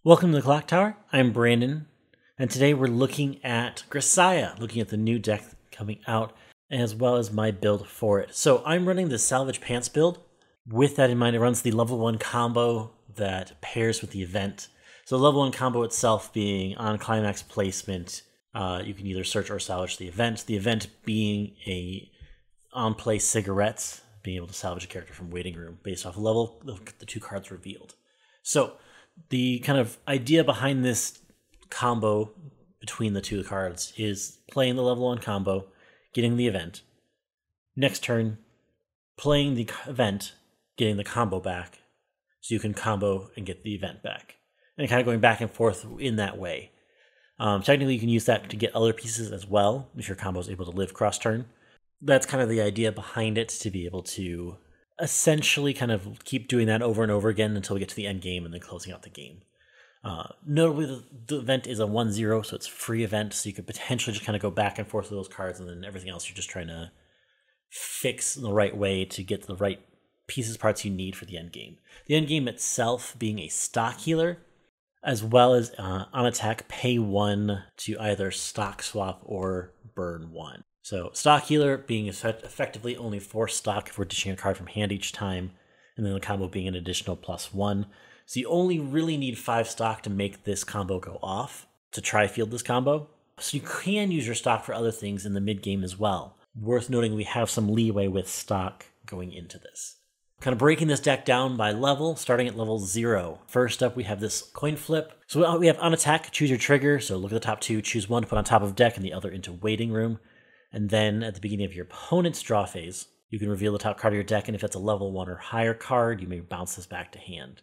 Welcome to the Clock Tower. I'm Brandon, and today we're looking at Grisaia, looking at the new deck coming out, as well as my build for it. So I'm running the Salvage Pants build. With that in mind, it runs the level 1 combo that pairs with the event. So the level 1 combo itself being on climax placement, you can either search or salvage the event being a on-play cigarettes, being able to salvage a character from waiting room based off level of the 2 cards revealed. So the kind of idea behind this combo between the 2 cards is playing the level 1 combo, getting the event. Next turn, playing the event, getting the combo back, so you can combo and get the event back. And kind of going back and forth in that way. Technically, you can use that to get other pieces as well, if your combo is able to live cross-turn. That's kind of the idea behind it, to be able to essentially kind of keep doing that over and over again until we get to the end game and then closing out the game. Notably, the event is a 1-0, so it's a free event, so you could potentially just kind of go back and forth with those cards, and then everything else you're just trying to fix in the right way to get the right pieces, parts you need for the end game. The end game itself being a stock healer, as well as on attack, pay 1 to either stock swap or burn 1. So stock healer being effectively only 4 stock if we're dishing a card from hand each time, and then the combo being an additional +1. So you only really need 5 stock to make this combo go off, to try field this combo. So you can use your stock for other things in the mid game as well. Worth noting, we have some leeway with stock going into this. Kind of breaking this deck down by level, starting at level 0. First up, we have this coin flip. So we have on attack, choose your trigger. So look at the top 2, choose 1 to put on top of deck and the other into waiting room. And then at the beginning of your opponent's draw phase, you can reveal the top card of your deck, and if that's a level 1 or higher card, you may bounce this back to hand.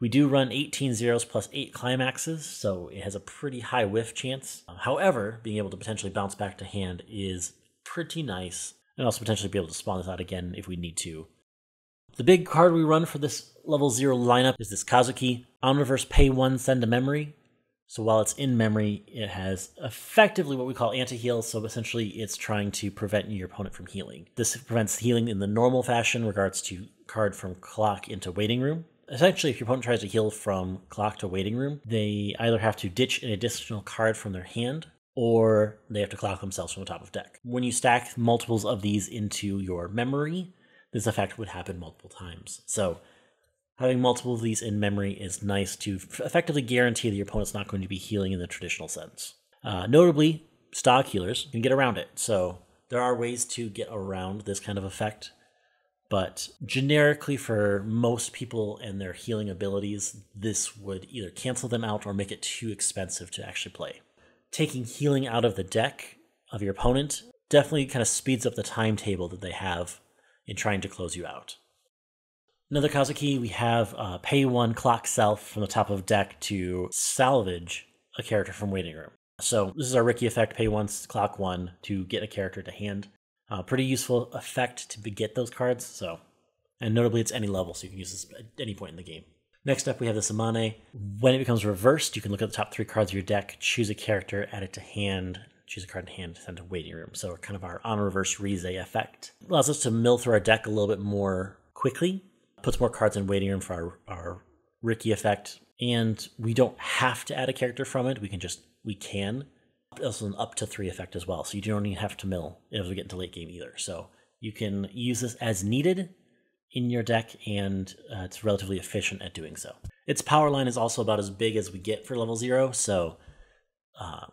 We do run 18 zeros plus 8 climaxes, so it has a pretty high whiff chance. However, being able to potentially bounce back to hand is pretty nice, and also potentially be able to spawn this out again if we need to. The big card we run for this level 0 lineup is this Kazuki. On reverse, pay 1, send to memory. So while it's in memory, it has effectively what we call anti-heal, so essentially it's trying to prevent your opponent from healing. This prevents healing in the normal fashion in regards to card from clock into waiting room. Essentially, if your opponent tries to heal from clock to waiting room, they either have to ditch an additional card from their hand, or they have to clock themselves from the top of deck. When you stack multiples of these into your memory, this effect would happen multiple times. So having multiple of these in memory is nice to effectively guarantee that your opponent's not going to be healing in the traditional sense. Notably, stock healers can get around it, so there are ways to get around this kind of effect, but generically for most people and their healing abilities, this would either cancel them out or make it too expensive to actually play. Taking healing out of the deck of your opponent definitely kind of speeds up the timetable that they have in trying to close you out. Another Kazuki, we have pay 1, clock self from the top of deck to salvage a character from waiting room. So this is our Ricky effect, pay 1, clock 1 to get a character to hand. Pretty useful effect to get those cards, and notably it's any level, so you can use this at any point in the game. Next up, we have the Samane. When it becomes reversed, you can look at the top 3 cards of your deck, choose a character, add it to hand, choose a card in hand, send to waiting room. So kind of our on reverse Grisaia effect. Allows us to mill through our deck a little bit more quickly, puts more cards in waiting room for our Ricky effect, and we don't have to add a character from it. We can. Also an up to 3 effect as well, so you don't even have to mill as we get into late game either. So you can use this as needed in your deck, and it's relatively efficient at doing so. Its power line is also about as big as we get for level 0, so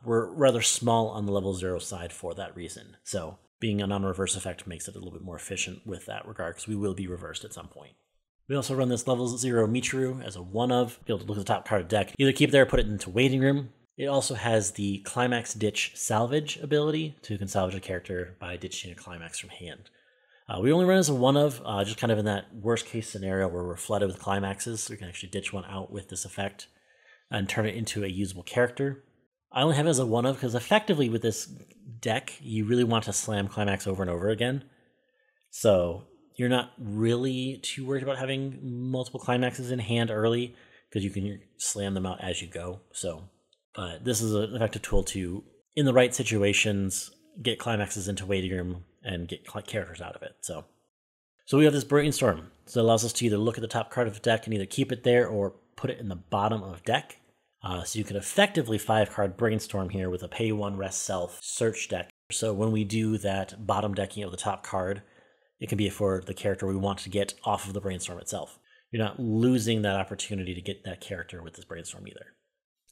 we're rather small on the level 0 side for that reason. So being a non-reverse effect makes it a little bit more efficient with that regard, because we will be reversed at some point. We also run this level 0 Michiru as a 1-of, be able to look at the top card of the deck, either keep it there or put it into waiting room. It also has the Climax Ditch Salvage ability, so you can salvage a character by ditching a climax from hand. We only run as a 1-of, just kind of in that worst case scenario where we're flooded with climaxes, so we can actually ditch one out with this effect and turn it into a usable character. I only have it as a 1-of because effectively with this deck, you really want to slam climax over and over again. So you're not really too worried about having multiple climaxes in hand early, because you can slam them out as you go. But this is an effective tool to, in the right situations, get climaxes into waiting room and get characters out of it. So we have this Brainstorm. So it allows us to either look at the top card of the deck and either keep it there or put it in the bottom of deck. So you can effectively 5-card brainstorm here with a pay 1 rest self search deck. So when we do that bottom decking of the top card, it can be for the character we want to get off of the brainstorm itself. You're not losing that opportunity to get that character with this brainstorm either.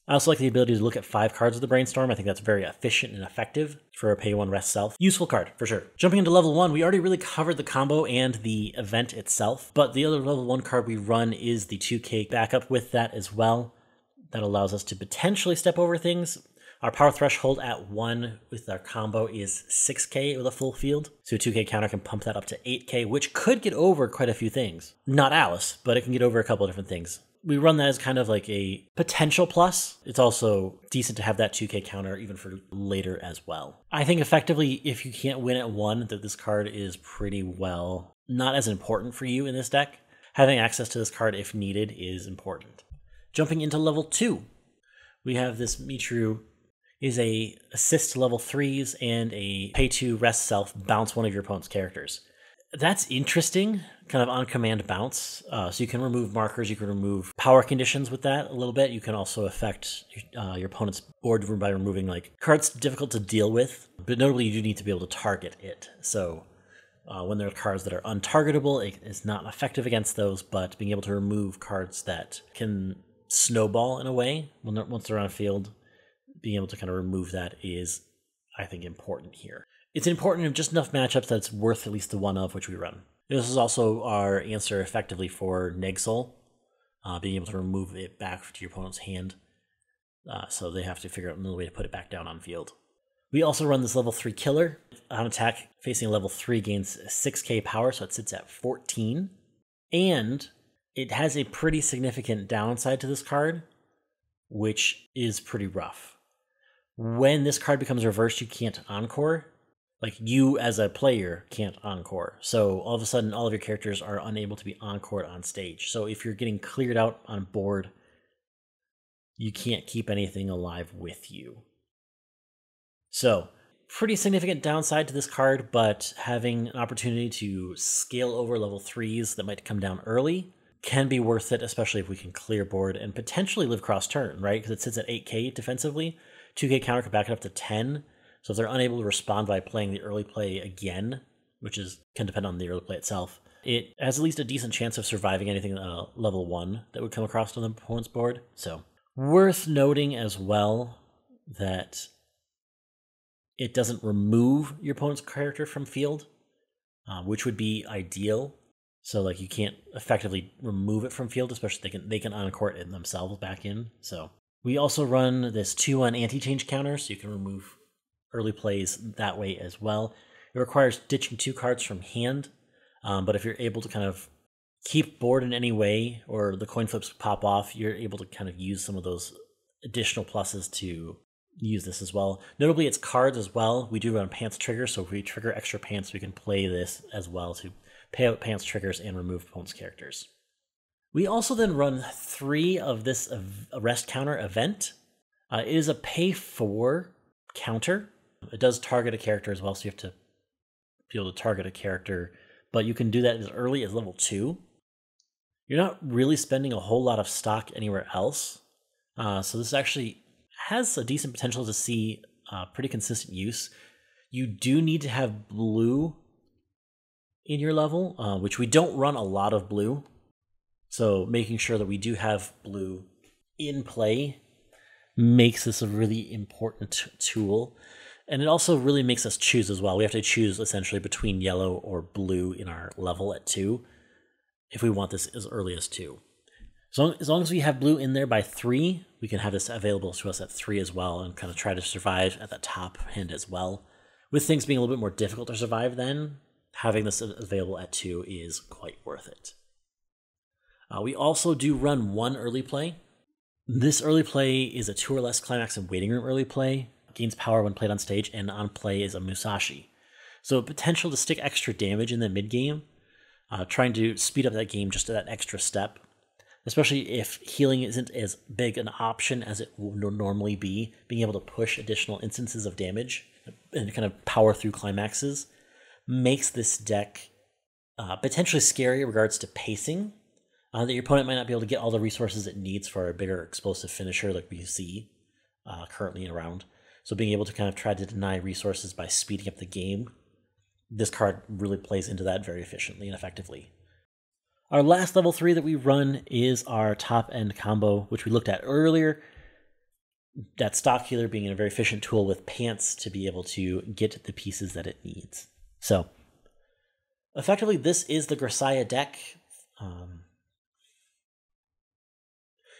I also like the ability to look at 5 cards of the brainstorm. I think that's very efficient and effective for a pay 1 rest self. Useful card, for sure. Jumping into level 1, we already really covered the combo and the event itself, but the other level 1 card we run is the 2K backup with that as well. That allows us to potentially step over things. Our power threshold at 1 with our combo is 6K with a full field, so a 2K counter can pump that up to 8K, which could get over quite a few things. Not Alice, but it can get over a couple of different things. We run that as kind of like a potential plus. It's also decent to have that 2K counter even for later as well. I think effectively, if you can't win at 1, that this card is pretty well not as important for you in this deck. Having access to this card if needed is important. Jumping into level 2, we have this Mitru is a assist level 3s and a pay 2 rest self bounce one of your opponent's characters. That's interesting, kind of on command bounce. So you can remove markers, you can remove power conditions with that a little bit. You can also affect your opponent's board by removing like cards difficult to deal with, but notably you do need to be able to target it. So when there are cards that are untargetable, it is not effective against those, but being able to remove cards that can snowball in a way once they're on a field, being able to kind of remove that is, I think, important here. It's important in just enough matchups that it's worth at least the 1 of which we run. This is also our answer effectively for Negsoul, being able to remove it back to your opponent's hand, so they have to figure out another way to put it back down on field. We also run this level 3 killer. On attack, facing a level 3 gains 6K power, so it sits at 14. And it has a pretty significant downside to this card, which is pretty rough. When this card becomes reversed, you can't encore. Like, you as a player can't encore. So all of a sudden, all of your characters are unable to be encored on stage. So if you're getting cleared out on board, you can't keep anything alive with you. So, pretty significant downside to this card, but having an opportunity to scale over level 3s that might come down early can be worth it, especially if we can clear board and potentially live cross turn, right? Because it sits at 8K defensively. 2K counter could back it up to 10. So if they're unable to respond by playing the early play again, which can depend on the early play itself, it has at least a decent chance of surviving anything level 1 that would come across on the opponent's board. So worth noting as well that it doesn't remove your opponent's character from field, which would be ideal. So like you can't effectively remove it from field, especially they can encore it themselves back in. So we also run this 2-1 anti-change counter, so you can remove early plays that way as well. It requires ditching 2 cards from hand, but if you're able to kind of keep board in any way, or the coin flips pop off, you're able to kind of use some of those additional pluses to use this as well. Notably, it's cards as well. We do run pants triggers, so if we trigger extra pants, we can play this as well to pay out pants triggers and remove opponent's characters. We also then run 3 of this arrest counter event. It is a pay 4 counter. It does target a character as well, so you have to be able to target a character, but you can do that as early as level 2. You're not really spending a whole lot of stock anywhere else, so this actually has a decent potential to see pretty consistent use. You do need to have blue in your level, which we don't run a lot of blue, so making sure that we do have blue in play makes this a really important tool. And it also really makes us choose as well. We have to choose essentially between yellow or blue in our level at 2 if we want this as early as 2. So as long as we have blue in there by 3, we can have this available to us at 3 as well and kind of try to survive at the top end as well. With things being a little bit more difficult to survive then, having this available at 2 is quite worth it. We also do run 1 early play. This early play is a 2 or less climax and waiting room early play. Gains power when played on stage, and on play is a Musashi. So potential to stick extra damage in the mid-game, trying to speed up that game just to that extra step, especially if healing isn't as big an option as it would normally be. Being able to push additional instances of damage and kind of power through climaxes makes this deck potentially scary in regards to pacing, that your opponent might not be able to get all the resources it needs for a bigger explosive finisher like we see currently around. So being able to kind of try to deny resources by speeding up the game, this card really plays into that very efficiently and effectively. Our last level 3 that we run is our top end combo, which we looked at earlier. That stock healer being a very efficient tool with pants to be able to get the pieces that it needs. So effectively, this is the Grisaia deck.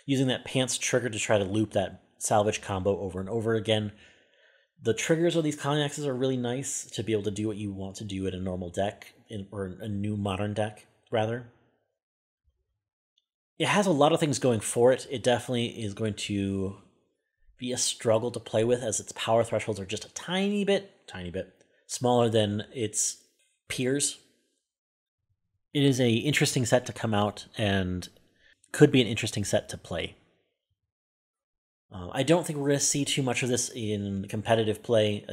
Using that pants trigger to try to loop that salvage combo over and over again. The triggers of these climaxes are really nice to be able to do what you want to do in a normal deck, or a new modern deck, rather. It has a lot of things going for it. It definitely is going to be a struggle to play with, as its power thresholds are just a tiny bit smaller than its peers. It is an interesting set to come out and could be an interesting set to play. I don't think we're going to see too much of this in competitive play.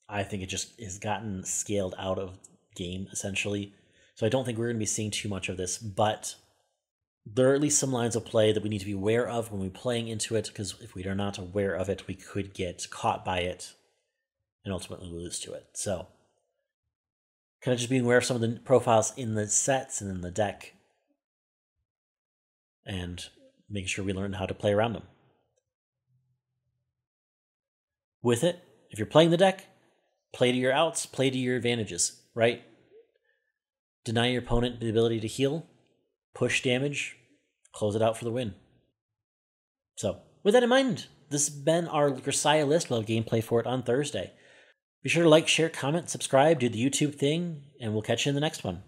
I think it just has gotten scaled out of game, essentially. So I don't think we're going to be seeing too much of this, but there are at least some lines of play that we need to be aware of when we're playing into it, because if we are not aware of it, we could get caught by it and ultimately lose to it. So kind of just being aware of some of the profiles in the sets and in the deck, and making sure we learn how to play around them. With it, if you're playing the deck, play to your outs, play to your advantages, right? Deny your opponent the ability to heal, push damage, close it out for the win. So, with that in mind, this has been our Grisaia list. We'll have gameplay for it on Thursday. Be sure to like, share, comment, subscribe, do the YouTube thing, and we'll catch you in the next one.